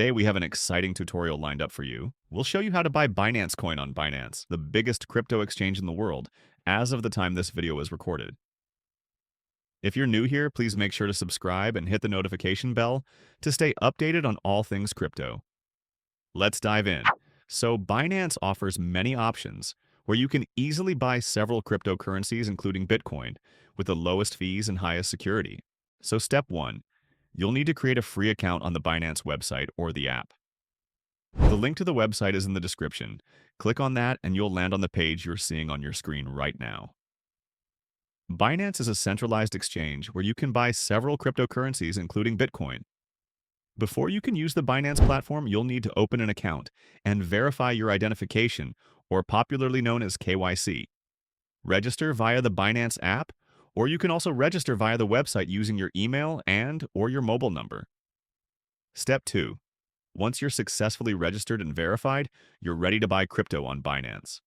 Today we have an exciting tutorial lined up for you. We'll show you how to buy Binance Coin on Binance, the biggest crypto exchange in the world, as of the time this video is recorded. If you're new here, please make sure to subscribe and hit the notification bell to stay updated on all things crypto. Let's dive in. So Binance offers many options where you can easily buy several cryptocurrencies including Bitcoin with the lowest fees and highest security. So step 1. You'll need to create a free account on the Binance website or the app. The link to the website is in the description. Click on that and you'll land on the page you're seeing on your screen right now. Binance is a centralized exchange where you can buy several cryptocurrencies including Bitcoin. Before you can use the Binance platform, you'll need to open an account and verify your identification, or popularly known as KYC. Register via the Binance app, or you can also register via the website using your email and/or your mobile number. Step 2. Once you're successfully registered and verified, you're ready to buy crypto on Binance.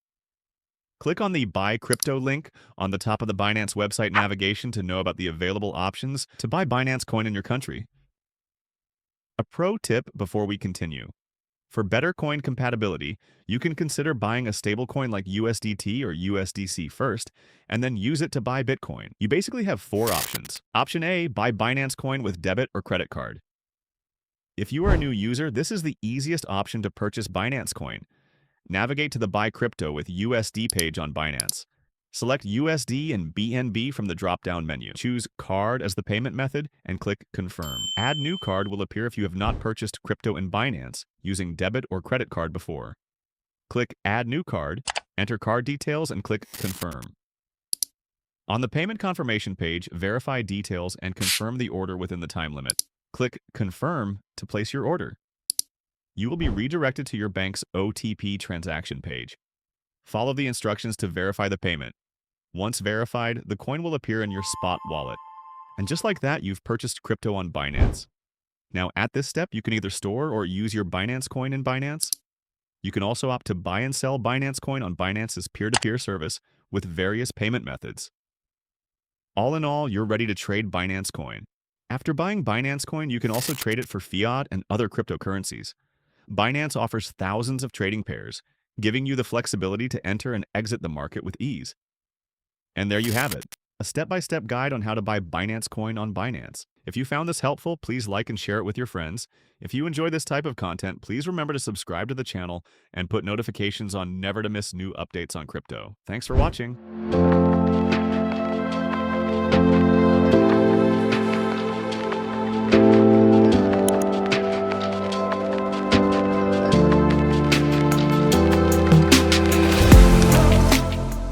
Click on the Buy Crypto link on the top of the Binance website navigation to know about the available options to buy Binance Coin in your country. A pro tip before we continue. For better coin compatibility, you can consider buying a stablecoin like USDT or USDC first, and then use it to buy Bitcoin. You basically have 4 options. Option A, buy Binance Coin with debit or credit card. If you are a new user, this is the easiest option to purchase Binance Coin. Navigate to the Buy Crypto with USD page on Binance. Select USD and BNB from the drop-down menu. Choose Card as the payment method and click Confirm. Add New Card will appear if you have not purchased crypto in Binance using debit or credit card before. Click Add New Card, enter card details, and click Confirm. On the payment confirmation page, verify details and confirm the order within the time limit. Click Confirm to place your order. You will be redirected to your bank's OTP transaction page. Follow the instructions to verify the payment. Once verified, the coin will appear in your spot wallet. And just like that, you've purchased crypto on Binance. Now, at this step, you can either store or use your Binance Coin in Binance. You can also opt to buy and sell Binance Coin on Binance's peer-to-peer service with various payment methods. All in all, you're ready to trade Binance Coin. After buying Binance Coin, you can also trade it for fiat and other cryptocurrencies. Binance offers thousands of trading pairs, giving you the flexibility to enter and exit the market with ease. And there you have it, a step-by-step guide on how to buy Binance Coin on Binance. If you found this helpful, please like and share it with your friends. If you enjoy this type of content, please remember to subscribe to the channel and put notifications on never to miss new updates on crypto. Thanks for watching.